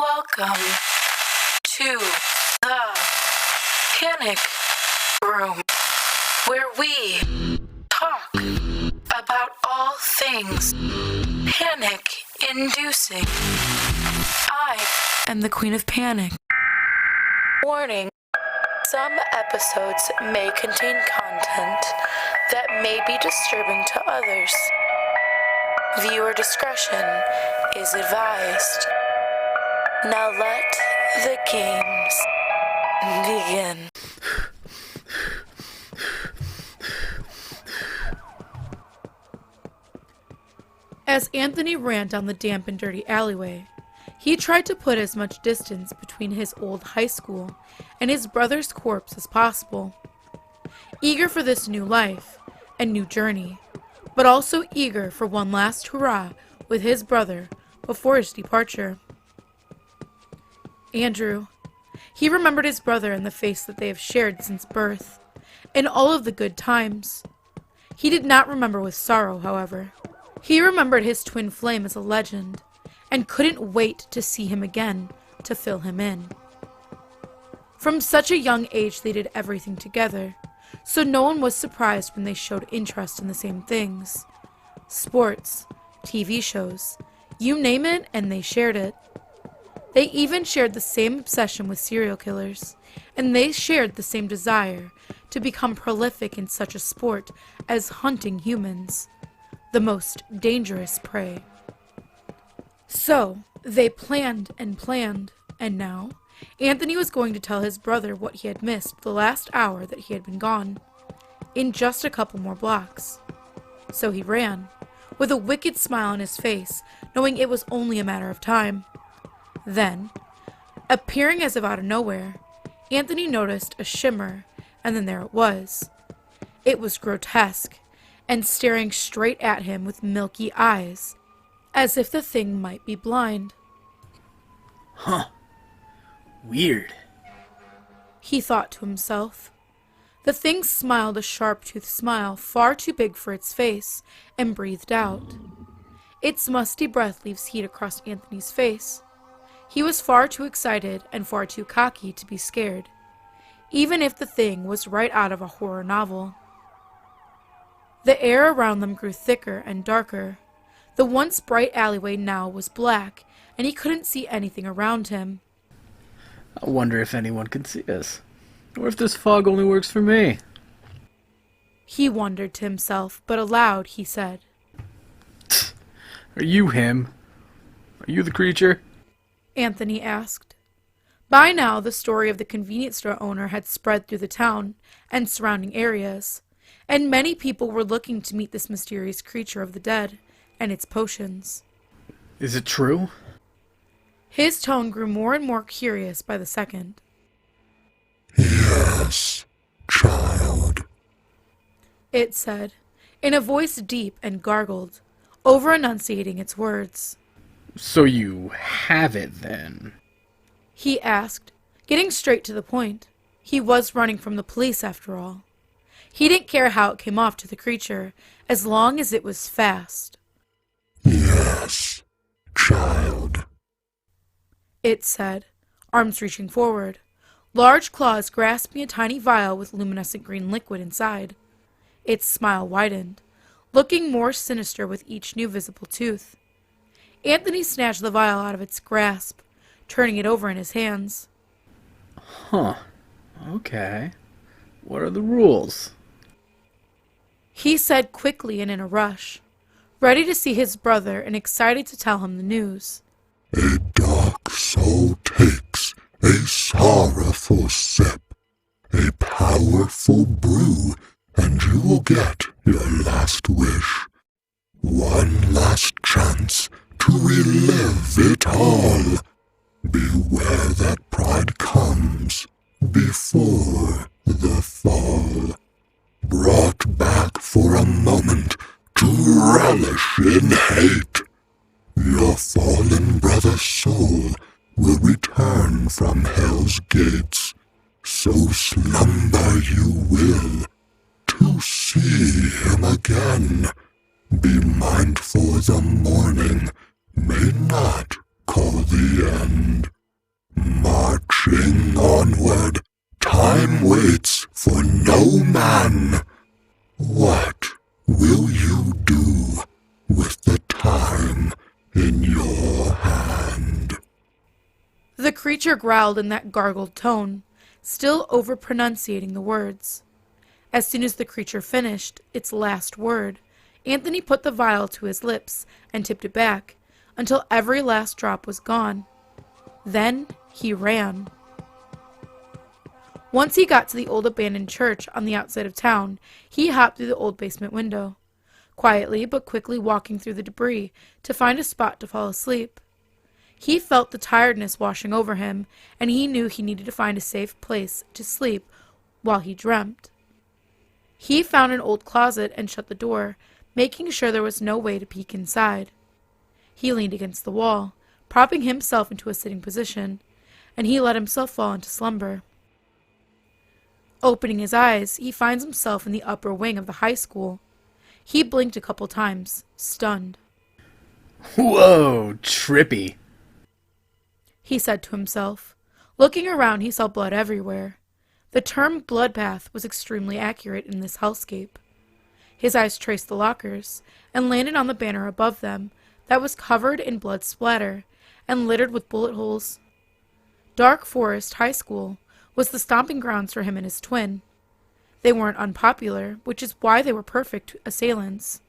Welcome to the Panic Room, where we talk about all things panic-inducing. I am the Queen of Panic. Warning, some episodes may contain content that may be disturbing to others. Viewer discretion is advised. Now let the games begin. As Anthony ran down the damp and dirty alleyway, he tried to put as much distance between his old high school and his brother's corpse as possible. Eager for this new life and new journey, but also eager for one last hurrah with his brother before his departure. Andrew. He remembered his brother and the face that they have shared since birth, and all of the good times. He did not remember with sorrow, however. He remembered his twin flame as a legend, and couldn't wait to see him again to fill him in. From such a young age they did everything together, so no one was surprised when they showed interest in the same things. Sports, TV shows, you name it, and they shared it. They even shared the same obsession with serial killers, and they shared the same desire to become prolific in such a sport as hunting humans, the most dangerous prey. So, they planned, and now, Anthony was going to tell his brother what he had missed the last hour that he had been gone, in just a couple more blocks. So he ran, with a wicked smile on his face, knowing it was only a matter of time. Then, appearing as if out of nowhere, Anthony noticed a shimmer, and then there it was. It was grotesque, and staring straight at him with milky eyes, as if the thing might be blind. Huh. Weird. He thought to himself. The thing smiled a sharp-toothed smile far too big for its face, and breathed out. Its musty breath leaves heat across Anthony's face. He was far too excited and far too cocky to be scared, even if the thing was right out of a horror novel. The air around them grew thicker and darker. The once bright alleyway now was black, and he couldn't see anything around him. I wonder if anyone can see us, or if this fog only works for me. He wondered to himself, but aloud he said, Are you him? Are you the creature? Anthony asked. By now, the story of the convenience store owner had spread through the town and surrounding areas, and many people were looking to meet this mysterious creature of the dead and its potions. Is it true? His tone grew more and more curious by the second. Yes, child, It said, in a voice deep and gargled, over-enunciating its words. So you have it, then? He asked, getting straight to the point. He was running from the police, after all. He didn't care how it came off to the creature, as long as it was fast. Yes, child, It said, arms reaching forward, large claws grasping a tiny vial with luminescent green liquid inside. Its smile widened, looking more sinister with each new visible tooth. Anthony snatched the vial out of its grasp, turning it over in his hands. Huh. Okay. What are the rules? He said quickly and in a rush, ready to see his brother and excited to tell him the news. a dark soul takes a sorrowful sip, a powerful brew, and you will get your last wish. One last chance to relive it all. Beware that pride comes before the fall. Brought back for a moment to relish in hate. Your fallen brother's soul will return from hell's gates. So slumber you will to see him again. Be mindful the morning may not echo the end. Marching onward, time waits for no man. What will you do with the time in your hand? The creature growled in that gargled tone, still over-pronunciating the words. As soon as the creature finished its last word, Anthony put the vial to his lips and tipped it back until every last drop was gone. Then he ran. Once he got to the old abandoned church on the outside of town, he hopped through the old basement window, quietly but quickly walking through the debris to find a spot to fall asleep. He felt the tiredness washing over him, and he knew he needed to find a safe place to sleep while he dreamt. He found an old closet and shut the door, making sure there was no way to peek inside. He leaned against the wall, propping himself into a sitting position, and he let himself fall into slumber. Opening his eyes, he finds himself in the upper wing of the high school. He blinked a couple times, stunned. Whoa, trippy. He said to himself. Looking around, he saw blood everywhere. The term bloodbath was extremely accurate in this hellscape. His eyes traced the lockers and landed on the banner above them that was covered in blood splatter and littered with bullet holes. Dark Forest High School was the stomping grounds for him and his twin. They weren't unpopular, which is why they were perfect assailants.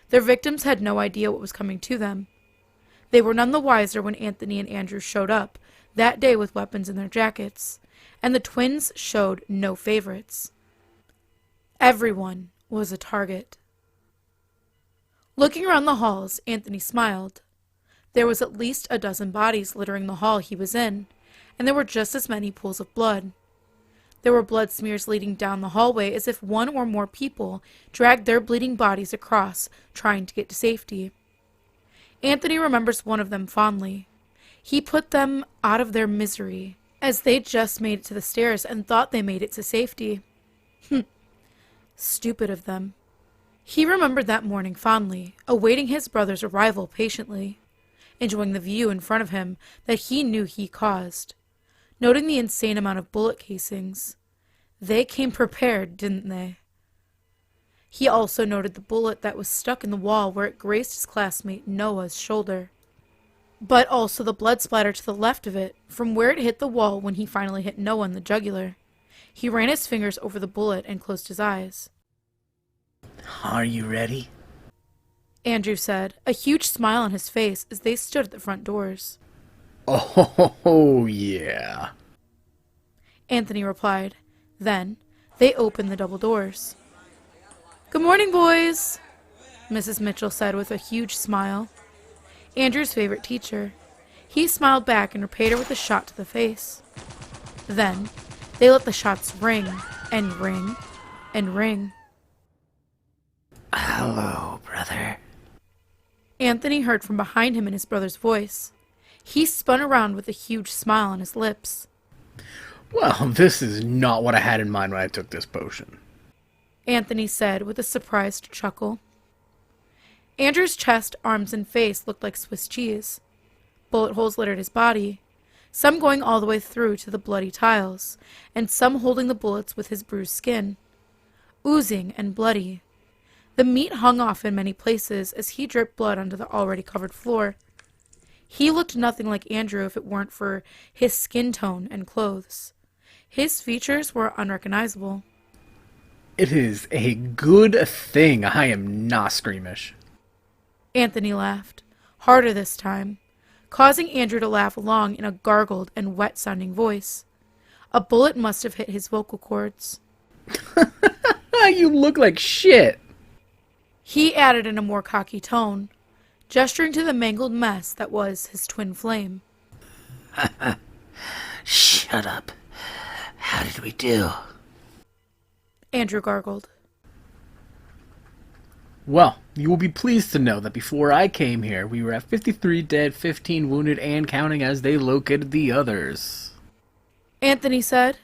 Their victims had no idea what was coming to them. They were none the wiser when Anthony and Andrew showed up that day with weapons in their jackets, and the twins showed no favorites. Everyone was a target. Looking around the halls, Anthony smiled. There was at least a dozen bodies littering the hall he was in, and there were just as many pools of blood. There were blood smears leading down the hallway as if one or more people dragged their bleeding bodies across, trying to get to safety. Anthony remembers one of them fondly. He put them out of their misery, as they just made it to the stairs and thought they made it to safety. Stupid of them. He remembered that morning fondly, awaiting his brother's arrival patiently, enjoying the view in front of him that he knew he caused, noting the insane amount of bullet casings. They came prepared, didn't they? He also noted the bullet that was stuck in the wall where it grazed his classmate Noah's shoulder, but also the blood splatter to the left of it, from where it hit the wall when he finally hit Noah in the jugular. He ran his fingers over the bullet and closed his eyes. Are you ready? Andrew said, a huge smile on his face as they stood at the front doors. Oh, yeah. Anthony replied. Then, they opened the double doors. Good morning, boys, Mrs. Mitchell said with a huge smile. Andrew's favorite teacher. He smiled back and repaid her with a shot to the face. Then, they let the shots ring, and ring, and ring. Hello, brother. Anthony heard from behind him in his brother's voice. He spun around with a huge smile on his lips. Well, this is not what I had in mind when I took this potion, Anthony said with a surprised chuckle. Andrew's chest, arms, and face looked like Swiss cheese. Bullet holes littered his body, some going all the way through to the bloody tiles, and some holding the bullets with his bruised skin. Oozing and bloody. The meat hung off in many places as he dripped blood onto the already covered floor. He looked nothing like Andrew if it weren't for his skin tone and clothes. His features were unrecognizable. It is a good thing I am not squeamish. Anthony laughed, harder this time, causing Andrew to laugh along in a gargled and wet-sounding voice. A bullet must have hit his vocal cords. You look like shit. He added in a more cocky tone, gesturing to the mangled mess that was his twin flame. Shut up. How did we do? Andrew gargled. Well, you will be pleased to know that before I came here, we were at 53 dead, 15 wounded, and counting as they located the others. Anthony said,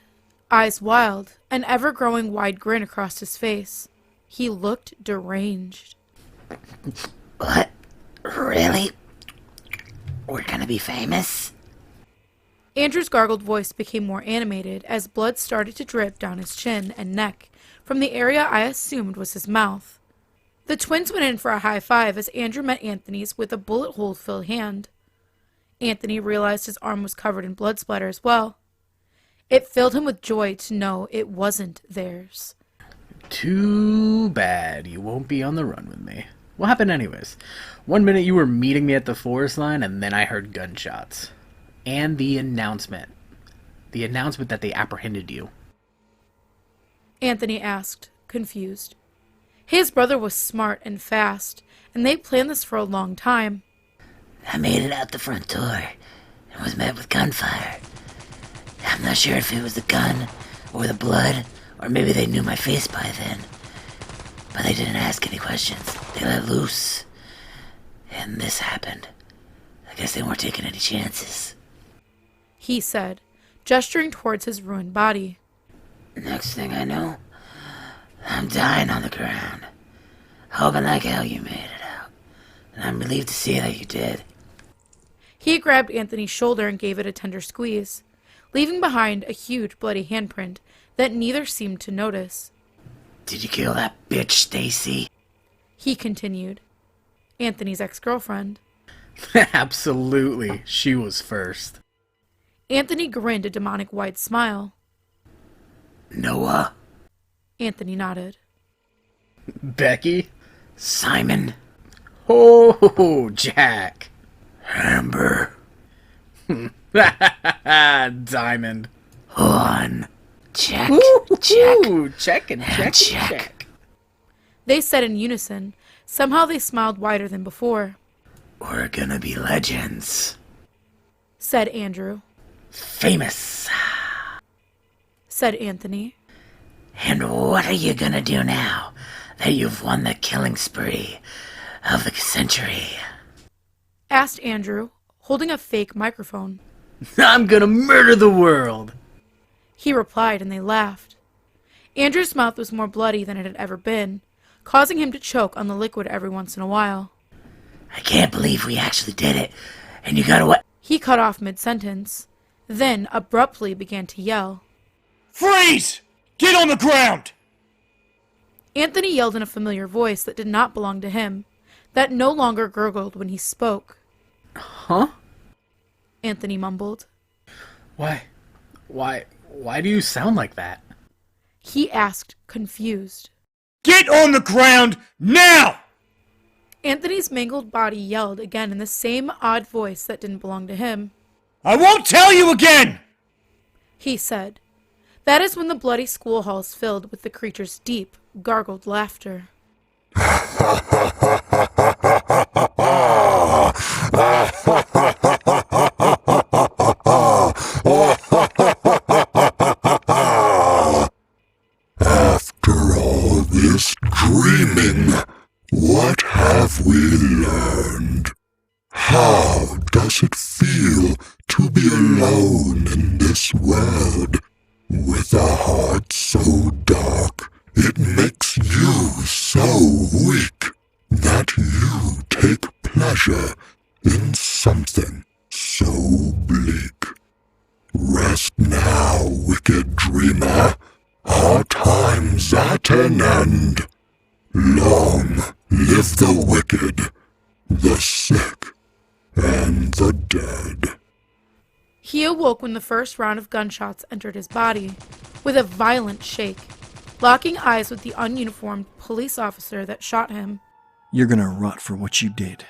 eyes wild, an ever-growing wide grin across his face. He looked deranged. What? Really? We're gonna be famous? Andrew's gargled voice became more animated as blood started to drip down his chin and neck from the area I assumed was his mouth. The twins went in for a high five as Andrew met Anthony's with a bullet hole-filled hand. Anthony realized his arm was covered in blood splatter as well. It filled him with joy to know it wasn't theirs. Too bad you won't be on the run with me. What happened anyways? 1 minute you were meeting me at the forest line, and then I heard gunshots. And the announcement. The announcement that they apprehended you. Anthony asked, confused. His brother was smart and fast, and they planned this for a long time. I made it out the front door and was met with gunfire. I'm not sure if it was the gun or the blood, or maybe they knew my face by then. But they didn't ask any questions. They let loose. And this happened. I guess they weren't taking any chances. He said, gesturing towards his ruined body. Next thing I know, I'm dying on the ground. Hoping like hell you made it out. And I'm relieved to see that you did. He grabbed Anthony's shoulder and gave it a tender squeeze, leaving behind a huge bloody handprint that neither seemed to notice. Did you kill that bitch, Stacy? He continued. Anthony's ex-girlfriend. Absolutely, she was first. Anthony grinned a demonic wide smile. Noah? Anthony nodded. Becky? Simon? Oh, Jack. Amber? Diamond. On. Check. Check. Ooh, check and check and check. check. They said in unison. Somehow they smiled wider than before. We're gonna be legends. Said Andrew. Famous. Said Anthony. And what are you gonna do now that you've won the killing spree of the century? Asked Andrew, holding a fake microphone. I'm gonna murder the world. He replied, and they laughed. Andrew's mouth was more bloody than it had ever been, causing him to choke on the liquid every once in a while. I can't believe we actually did it. And you got away. He cut off mid-sentence, then abruptly began to yell. Freeze! Get on the ground! Anthony yelled in a familiar voice that did not belong to him, that no longer gurgled when he spoke. Huh? Anthony mumbled. Why do you sound like that? He asked, confused. Get on the ground now! Anthony's mangled body yelled again in the same odd voice that didn't belong to him. I won't tell you again! He said. That is when the bloody school halls filled with the creature's deep, gargled laughter. After all this dreaming, what have we learned? How does it feel to be alone in this world? With a heart so dark, it makes you so weak that you take pleasure in something so bleak. Rest now, wicked dreamer. Our time's at an end. Long live the wicked, the sick, and the dead. He awoke when the first round of gunshots entered his body, with a violent shake, locking eyes with the ununiformed police officer that shot him. You're gonna rot for what you did.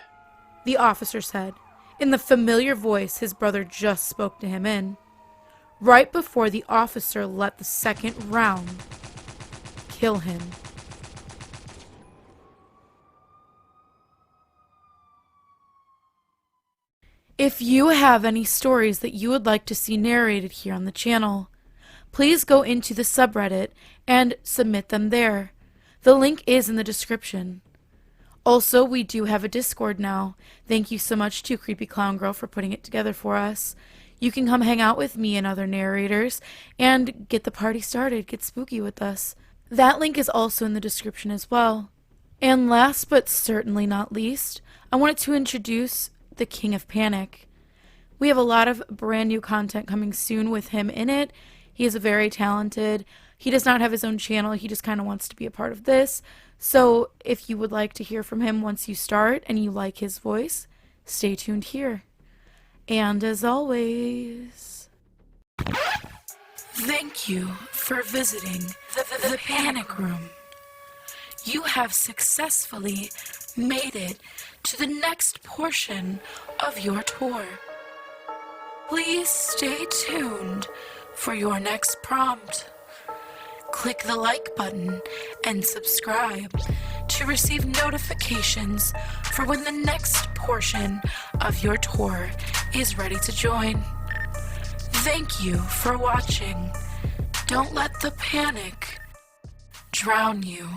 The officer said, in the familiar voice his brother just spoke to him in, right before the officer let the second round kill him. If you have any stories that you would like to see narrated here on the channel, please go into the subreddit and submit them there. The link is in the description. Also, we do have a Discord now. Thank you so much to Creepy Clown Girl for putting it together for us. You can come hang out with me and other narrators and get the party started, get spooky with us. That link is also in the description as well. And last but certainly not least, I wanted to introduce the King of Panic. We have a lot of brand new content coming soon with him in it. He is very talented. He does not have his own channel. He just kind of wants to be a part of this. So if you would like to hear from him once you start and you like his voice, stay tuned here. And as always, thank you for visiting the Panic Room. You have successfully made it to the next portion of your tour. Please stay tuned for your next prompt. Click the like button and subscribe to receive notifications for when the next portion of your tour is ready to join. Thank you for watching. Don't let the panic drown you.